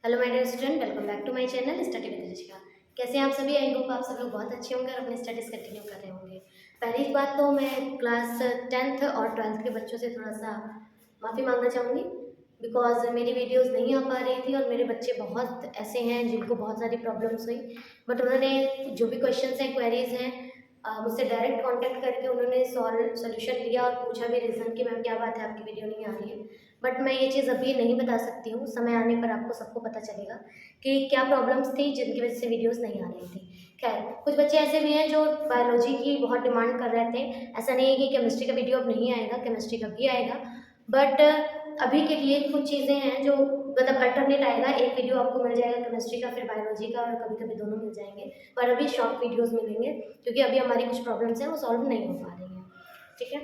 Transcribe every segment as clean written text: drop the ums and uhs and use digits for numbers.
Hello my dear student, welcome back to my channel study with Rishika. कैसे हैं आप सभी? आई होप आप सब लोग बहुत अच्छे होंगे और अपनी स्टडीज़ कंटिन्यू कर रहे होंगे। पहली बात तो मैं क्लास 10th और 12th के बच्चों से थोड़ा सा माफ़ी मांगना चाहूँगी बिकॉज मेरी वीडियोस नहीं आ पा रही थी और मेरे बच्चे बहुत ऐसे हैं जिनको बहुत सारी प्रॉब्लम्स हुई, बट उन्होंने जो भी क्वेश्चंस हैं, क्वेरीज हैं, मुझसे डायरेक्ट कांटेक्ट करके उन्होंने सॉल्यूशन लिया और पूछा भी रीज़न कि मैम क्या बात है आपकी वीडियो नहीं आ रही है। बट मैं ये चीज़ अभी नहीं बता सकती हूँ, समय आने पर आपको सबको पता चलेगा कि क्या प्रॉब्लम्स थी जिनकी वजह से वीडियोस नहीं आ रही थी। खैर, कुछ बच्चे ऐसे भी हैं जो बायोलॉजी की बहुत डिमांड कर रहे थे। ऐसा नहीं है कि केमिस्ट्री का वीडियो अब नहीं आएगा, केमिस्ट्री का भी आएगा, बट अभी के लिए कुछ चीज़ें हैं जो मतलब अल्टरनेट आएगा। एक वीडियो आपको मिल जाएगा केमिस्ट्री का, फिर बायोलॉजी का, और कभी कभी दोनों मिल जाएंगे, पर अभी शॉर्ट वीडियोज़ मिलेंगे क्योंकि अभी हमारी कुछ प्रॉब्लम्स हैं वो सॉल्व नहीं हो पा रही हैं। ठीक है,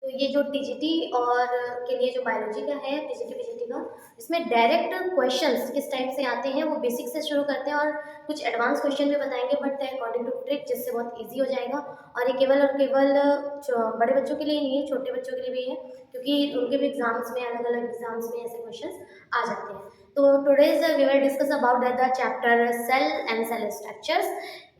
तो ये जो टीजीटी और के लिए जो बायोलॉजी का है, टीजीटी पीजीटी का, इसमें डायरेक्ट क्वेश्चंस किस टाइप से आते हैं वो बेसिक से शुरू करते हैं और कुछ एडवांस क्वेश्चन भी बताएंगे, बट अकॉर्डिंग टू ट्रिक, जिससे बहुत इजी हो जाएगा। और ये केवल और केवल बड़े बच्चों के लिए नहीं है, छोटे बच्चों के लिए भी है, क्योंकि उनके भी एग्जाम्स में, अलग अलग एग्जाम्स में ऐसे क्वेश्चन आ जाते हैं। तो today's we will discuss about the chapter cell and cell structures,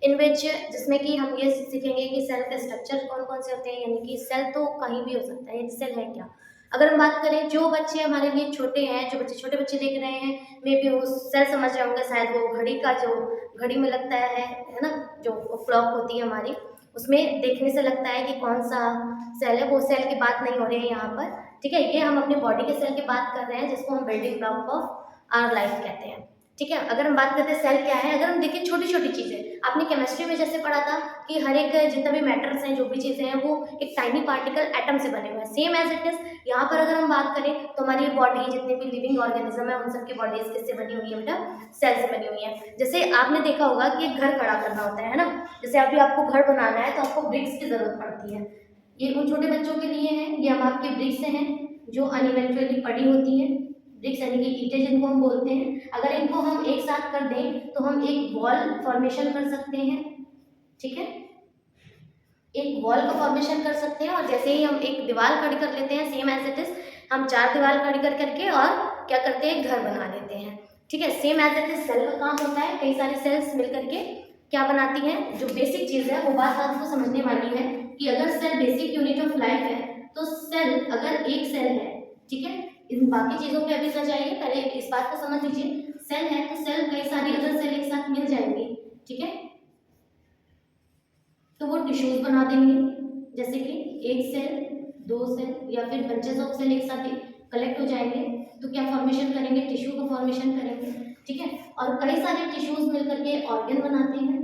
in which, जिसमें कि हम ये सीखेंगे कि सेल के स्ट्रक्चर कौन कौन से होते हैं, यानी कि सेल तो कहीं भी हो सकता है, सेल है क्या। अगर हम बात करें, जो बच्चे हमारे लिए छोटे हैं, जो बच्चे छोटे बच्चे देख रहे हैं, मे बी वो सेल समझ रहे होंगे, शायद वो घड़ी का जो घड़ी में लगता है ना, जो क्लॉक होती है हमारी, उसमें देखने से लगता है कि कौन सा सेल है। वो सेल की बात नहीं हो रही है यहाँ पर। ठीक है, ये हम अपनी बॉडी के सेल की बात कर रहे हैं, जिसको हम building block of our life कहते हैं। ठीक है, अगर हम बात करते हैं सेल क्या है, अगर हम देखें छोटी छोटी चीज़ें, आपने केमिस्ट्री में जैसे पढ़ा था कि हर एक जितना भी मैटर्स हैं, जो भी चीज़ें हैं, वो एक टाइनी पार्टिकल एटम से बने हुए हैं, सेम एज इट इज यहाँ पर अगर हम बात करें तो हमारी बॉडी, जितने भी लिविंग ऑर्गेनिज्म है, उन सबकी बॉडीज किससे बनी हुई है बेटा? सेल से बनी हुई है। जैसे आपने देखा होगा कि एक घर खड़ा करना होता है ना, जैसे अभी आपको घर बनाना है तो आपको ब्रिक्स की जरूरत पड़ती है। ये उन छोटे बच्चों के लिए है, ये हम आपके ब्रिक्स हैं जो अनइवेंचुअली पड़ी होती है। ब्रिक्स यानी कि ईंटें जिनको हम बोलते हैं, अगर इनको हम एक साथ कर दें तो हम एक वॉल फॉर्मेशन कर सकते हैं। ठीक है, एक वॉल का फॉर्मेशन कर सकते हैं, और जैसे ही हम एक दीवार खड़ी कर लेते हैं, सेम एज इट इज हम 4 दीवार खड़ी कर करके और क्या करते हैं, घर बना लेते हैं। ठीक है, same as it is cell का काम होता है, कई सारे सेल्स मिल करके क्या बनाती हैं। जो बेसिक चीज है वो बात आपको समझने वाली है कि अगर cell basic unit of life है, तो सेल अगर एक सेल है, ठीक है, इन बाकी चीजों पे अभी ना जाइए, पहले इस बात को समझ लीजिए। सेल है तो सेल, कई सारी अगर सेल एक साथ मिल जाएंगी, ठीक है, तो वो टिश्यूज बना देंगे। जैसे कि एक सेल, 2 सेल या फिर बंचेस ऑफ सेल एक साथ कलेक्ट हो जाएंगे, तो क्या फॉर्मेशन करेंगे? टिश्यू का फॉर्मेशन करेंगे। ठीक है, और कई सारे टिश्यूज मिलकर के ऑर्गन बनाते हैं,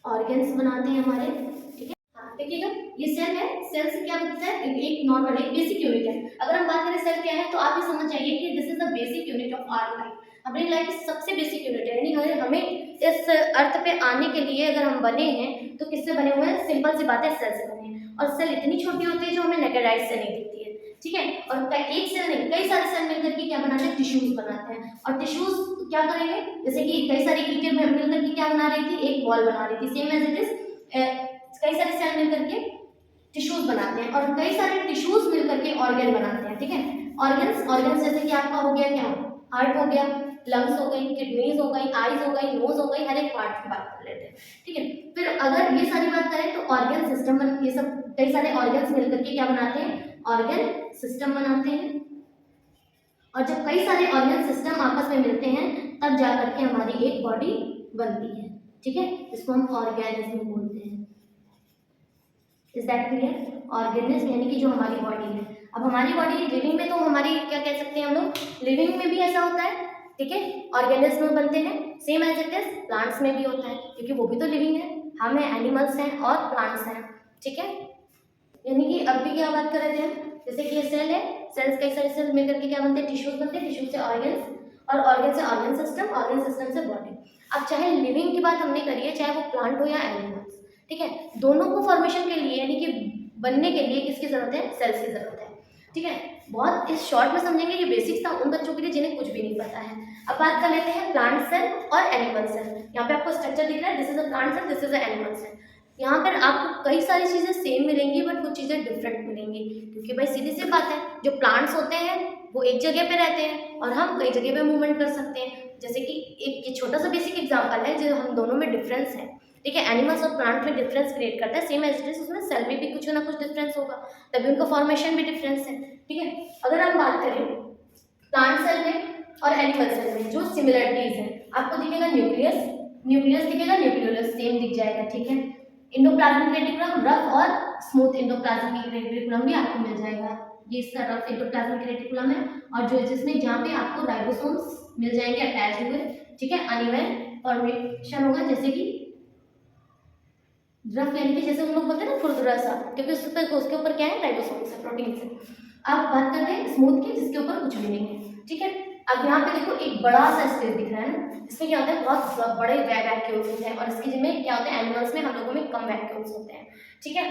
ऑर्गन्स बनाते हैं हमारे। ठीक है, हाँ देखिएगा, ये सेल है, सेल से क्या बनता है? एक नॉर्मल, एक बेसिक यूनिट है। अगर हम बात करें सेल क्या है, तो आप ये समझ जाइए कि this is the basic unit of our life. हमारी लाइफ की सबसे बेसिक यूनिट है, यानी हमें इस अर्थ पे आने के लिए अगर हम बने हैं तो किससे बने हुए हैं? सिंपल सी बात है, सेल से बने हैं। और सेल इतनी छोटी होती है जो हमें नेकेड आई से नहीं दिखती है। ठीक है, और एक सेल नहीं, कई सारे सेल मिलकर के क्या बनाते हैं? टिश्यूज बनाते हैं। और टिश्यूज क्या करेंगे? जैसे कि कई सारी ईंटें मिलकर के क्या बना रही थी? एक वॉल बना रही थी, सेम एज इट इज कई सारे सेल मिलकर के टिश्यूज बनाते हैं, और कई सारे टिश्यूज मिलकर के ऑर्गन बनाते हैं। ठीक है, ऑर्गन्स, ऑर्गन्स जैसे कि आपका हो गया क्या? हार्ट हो गया, लंग्स हो गई, किडनीज हो गई, आईज हो गई, नोज हो गई, हर एक पार्ट की बात कर लेते हैं। ठीक है, फिर अगर ये सारी बात करें तो ऑर्गन सिस्टम, ये सब कई सारे ऑर्गन्स मिलकर के क्या बनाते हैं? ऑर्गन सिस्टम बनाते हैं। और जब कई सारे ऑर्गन सिस्टम आपस में मिलते हैं, तब जाकर के हमारी एक बॉडी बनती है। ठीक है, इसको हम ऑर्गेनिज्म बोलते हैं। Is that clear? ऑर्गेनिज्म यानी कि जो हमारी बॉडी है। अब हमारी बॉडी लिविंग में, तो हमारी क्या कह सकते हैं हम लोग, लिविंग में भी ऐसा होता है। ठीक है, ऑर्गेनिज्म बनते हैं, same as it is plants में भी होता है, क्योंकि वो भी तो लिविंग है, हम हैं, एनिमल्स हैं और प्लांट्स हैं। ठीक है, यानी कि अब भी क्या बात कर रहे थे हम, जैसे कि ये सेल है, सेल्स कई सारे सेल मिलकर के क्या बनते हैं? टिश्यूज बनते हैं, टिश्यू से ऑर्गन्स, और ऑर्गन से ऑर्गन सिस्टम, ऑर्गन सिस्टम से बॉडी। अब चाहे लिविंग की बात हमने करी है, चाहे वो प्लांट हो या एनिमल्स, ठीक है, दोनों को फॉर्मेशन के लिए, यानी कि बनने के लिए किसकी जरूरत है? सेल्स की जरूरत है। ठीक है, बहुत इस शॉर्ट में समझेंगे, ये बेसिक्स था उन बच्चों के लिए जिन्हें कुछ भी नहीं पता है। अब बात कर लेते हैं प्लांट सेल और एनिमल सेल। यहाँ पे आपको स्ट्रक्चर दिख रहा है, this is a plant cell, this is a animal cell. यहाँ पर आपको कई सारी चीजें सेम मिलेंगी, बट कुछ चीजें डिफरेंट मिलेंगी, क्योंकि भाई सीधी सी बात है, जो प्लांट्स होते हैं वो एक जगह पे रहते हैं और हम कई जगह पे मूवमेंट कर सकते हैं। जैसे कि एक ये छोटा सा बेसिक एग्जांपल है जो हम दोनों में डिफरेंस है, ठीक है। एनिमल्स और प्लांट में डिफरेंस क्रिएट करता है, सेम एज इट इज उसमें सेल में भी कुछ ना कुछ डिफरेंस होगा, तभी उनका फॉर्मेशन भी डिफरेंस है, ठीक है। अगर हम बात करें प्लांट सेल में और एनिमल सेल में जो सिमिलरिटीज है, आपको दिखेगा न्यूक्लियस, न्यूक्लियस दिखेगा, न्यूक्लियोलस सेम दिख जाएगा, ठीक है। इंडोप्लाज्मिक रेटिकुलम रफ और स्मूथ इंडोप्लाज्मिक रेटिकुलम भी आपको मिल जाएगा। ये इसका रफ इंडोप्लाज्मिक रेटिकुलम है और जो जिसमें जहाँ पे आपको राइबोसोम्स मिल जाएंगे अटैच हुए, ठीक है। अनइवन फॉर्मेशन होगा, जैसे कि रफ यानी कि जैसे हम लोग बोलते हैं ना खुरदुरा सा, क्योंकि उसके ऊपर क्या है, राइबोसोम्स है, प्रोटीन से। आप बात करते हैं स्मूथ की, जिसके ऊपर कुछ भी नहीं है, ठीक है। अब यहाँ पे देखो एक बड़ा सा स्पेस दिख रहा है ना, इसमें क्या होता है बहुत बड़े वैक्यूल्स होते हैं और इसके जिसमें क्या होता है एनिमल्स में हम लोगों में कम वैक्यूल्स होते हैं, ठीक है।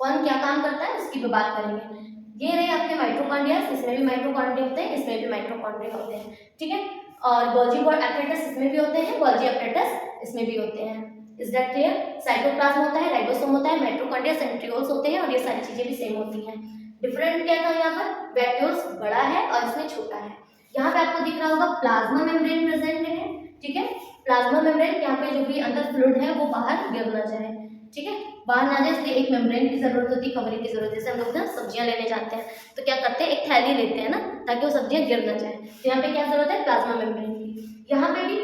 कौन क्या काम करता है उसकी भी बात करेंगे। ये रहे आपके माइटोकॉन्ड्रिया, इसमें भी माइटोकॉन्ड्रिया होते हैं, इसमें भी माइटोकॉन्ड्रिया होते हैं, ठीक है। और गोल्जी एपरेटस इसमें भी होते हैं, गोल्जी एपरेटस इसमें भी होते हैं। Is that clear? साइटोप्लाज्म होता है, राइबोसोम होता है, माइटोकॉन्ड्रिया, सेंट्रियोल्स होते हैं और ये सारी चीजें भी सेम होती हैं। डिफरेंट क्या था यहाँ पर, वैक्यूल्स बड़ा है और इसमें छोटा है। यहाँ पे आपको दिख रहा होगा प्लाज्मा मेम्ब्रेन प्रेजेंट है, ठीक है। प्लाज्मा मेम्ब्रेन, यहाँ पे जो भी अंदर फ्लूइड है वो बाहर गिर ना जाए, ठीक है, बाहर ना जाए, इसलिए एक मेम्ब्रेन की जरूरत होती है, कवरिंग की जरूरत है। जैसे हम लोग ना सब्जियां लेने जाते हैं तो क्या करते हैं, एक थैली लेते हैं ना, ताकि वो सब्जियां गिर ना जाए, तो यहाँ पे क्या जरूरत है, प्लाज्मा मेम्ब्रेन की। यहाँ पे भी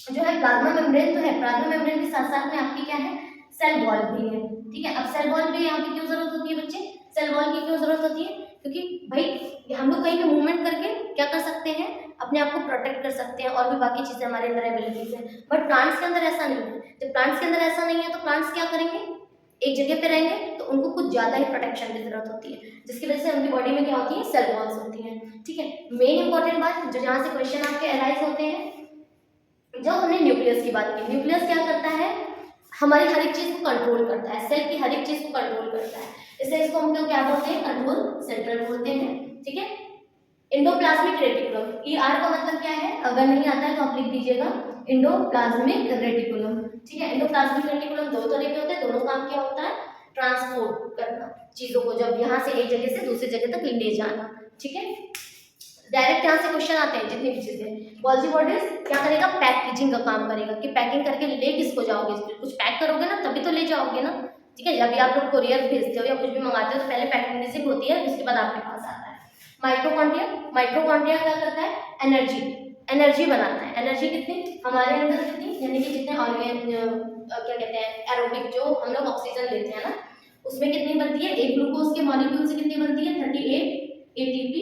जो है प्लाज्मा मेम्ब्रेन तो है, प्लाज्मा मेम्ब्रेन के साथ साथ में आपकी क्या है, सेल वॉल भी है, ठीक है। अब सेल वॉल भी यहाँ पे क्यों जरूरत होती है बच्चे, सेल वॉल की क्यों जरूरत होती है, क्योंकि भाई हम लोग कहीं पे मूवमेंट करके क्या कर सकते हैं, अपने आप को प्रोटेक्ट कर सकते हैं और भी बाकी चीजें हमारे अंदर एबिलिटीज है। बट प्लांट्स के अंदर ऐसा नहीं है। जब प्लांट्स के अंदर ऐसा नहीं है तो प्लांट्स क्या करेंगे, एक जगह पे रहेंगे तो उनको कुछ ज्यादा ही प्रोटेक्शन की जरूरत होती है, जिसकी वजह से उनकी बॉडी में क्या होती है, सेल वॉल्स होती हैं, ठीक है। मेन इंपॉर्टेंट बात जो जहाँ से क्वेश्चन आपके अराइज होते हैं, जब हमने न्यूक्लियस की बात की, न्यूक्लियस क्या करता है, हमारी हर एक चीज को कंट्रोल करता है, सेल की हर एक चीज को कंट्रोल करता है, इसलिए इसको हम लोग क्या बोलते हैं, कंट्रोल सेंट्रल बोलते हैं, ठीक है। इंडोप्लाज्मिक रेटिकुलम, ER का मतलब क्या है, अगर नहीं आता है तो आप लिख दीजिएगा इंडोप्लाज्मिक रेटिकुलम, ठीक है। इंडोप्लाज्मिक रेटिकुलम दो तरह के होते हैं, दोनों काम क्या होता है, ट्रांसपोर्ट करना चीजों को, जब यहाँ से एक जगह से दूसरी जगह तक ले जाना, ठीक है। डायरेक्ट यहाँ से क्वेश्चन आते हैं जितनी भी चीजें, गोल्जी बॉडीज क्या करेगा, पैकेजिंग का काम करेगा, कि पैकिंग करके ले किसको जाओगे, कुछ पैक करोगे ना तभी तो ले जाओगे ना, ठीक है। जब आप लोग कोरियर भेजते हो या कुछ भी मंगाते हो तो पहले पैकेजिंग होती है, उसके बाद आपके पास आता है। माइटोकॉन्ड्रिया, माइटोकॉन्ड्रिया क्या करता है, एनर्जी बनाता है। एनर्जी कितनी, हमारे अंदर कितनी, यानी कि जितने क्या कहते हैं एरोबिक, जो हम लोग ऑक्सीजन लेते हैं ना, उसमें कितनी बनती है, एक ग्लूकोज के मॉलिक्यूल से कितनी बनती है, 38 ATP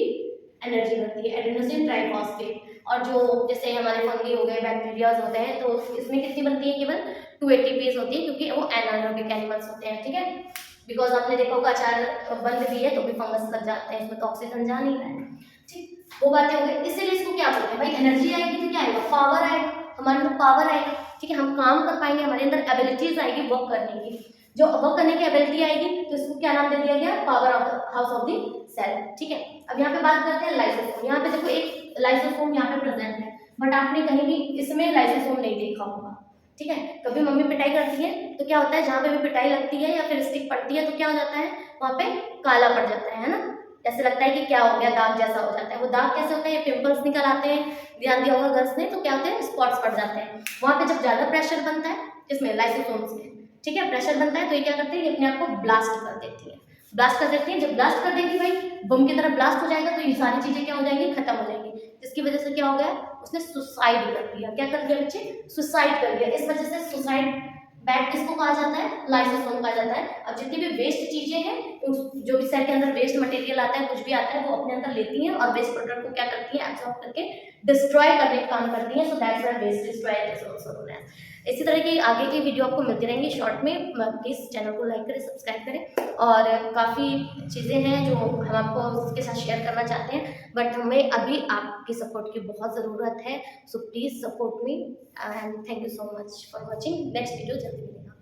एनर्जी बनती है, एडेनोसिन ट्राइफॉस्फेट। और जो जैसे हमारे फंगी हो गए, बैक्टीरियाज होते हैं, तो इसमें कितनी बनती है, केवल 2 ATPs होती है, क्योंकि वो एनारोबिक एनिमल्स होते हैं, ठीक है। बिकॉज आपने देखा होगा अचार बंद भी है तो भी फंगस लग जाते हैं, इसमें तो ऑक्सीजन जा नहीं रहा है, ठीक। वो बातें हो गई, इसीलिए इसको क्या बोलते हैं भाई, एनर्जी आएगी तो क्या आएगा, पावर आएगा, हमारे अंदर पावर आएगा, ठीक है। हम काम कर पाएंगे, हमारे अंदर एबिलिटीज आएगी वर्क करने की, जो वर्क करने की एबिलिटी आएगी तो इसको क्या नाम दे दिया गया, power of house of the cell, ठीक है। अब यहाँ पे बात करते हैं लाइसोसोम। यहाँ पे देखो एक लाइसोसोम यहाँ पे प्रेजेंट है, बट आपने कहीं भी इसमें लाइसोसोम नहीं देखा होगा, ठीक है। कभी मम्मी पिटाई करती है तो क्या होता है, जहाँ पे भी पिटाई लगती है या फिर स्टिक पड़ती है तो क्या हो जाता है, वहाँ पे काला पड़ जाता है ना, ऐसे लगता है कि क्या हो गया, दाग जैसा हो जाता है। वो दाग कैसे होता है, ये पिंपल्स निकल आते हैं, ध्यान दिया होगा गर्ल्स ने, तो क्या होते हैं, स्पॉट्स पड़ जाते हैं। वहाँ पे जब ज्यादा प्रेशर बनता है, इसमें लाइसोसोम्स में, ठीक है, प्रेशर बनता है तो ये क्या करते हैं, ये अपने आप को ब्लास्ट कर देती है, ब्लास्ट कर देती है। जब ब्लास्ट कर देगी भाई, बम की तरह ब्लास्ट हो जाएगा, तो ये सारी चीजें क्या हो जाएंगी, खत्म हो जाएंगी, जिसकी वजह से क्या हो गया, उसने सुसाइड कर दिया। क्या कर दिया बच्चे, सुसाइड कर दिया। इस वजह से सुसाइड बैग किसको कहा जाता है, लाइसोसोम कहा जाता है। अब जितनी भी वेस्ट चीजें हैं, जो भी सेल के अंदर वेस्ट मटेरियल आता है, कुछ भी आता है, वो अपने अंदर लेती हैं और वेस्ट प्रोडक्ट को क्या करती हैं, एब्जॉर्ब करके डिस्ट्रॉय करने का काम करती हैं। So that's why waste destroyer is also known as. इसी तरह की आगे की वीडियो आपको मिलती रहेंगी शॉर्ट में। प्लीज़ चैनल को लाइक करें, सब्सक्राइब करें, और काफ़ी चीज़ें हैं जो हम आपको उसके साथ शेयर करना चाहते हैं, बट हमें अभी आपकी सपोर्ट की बहुत ज़रूरत है। So please support me and thank you so much for watching. Next video जल्दी मिलेगा।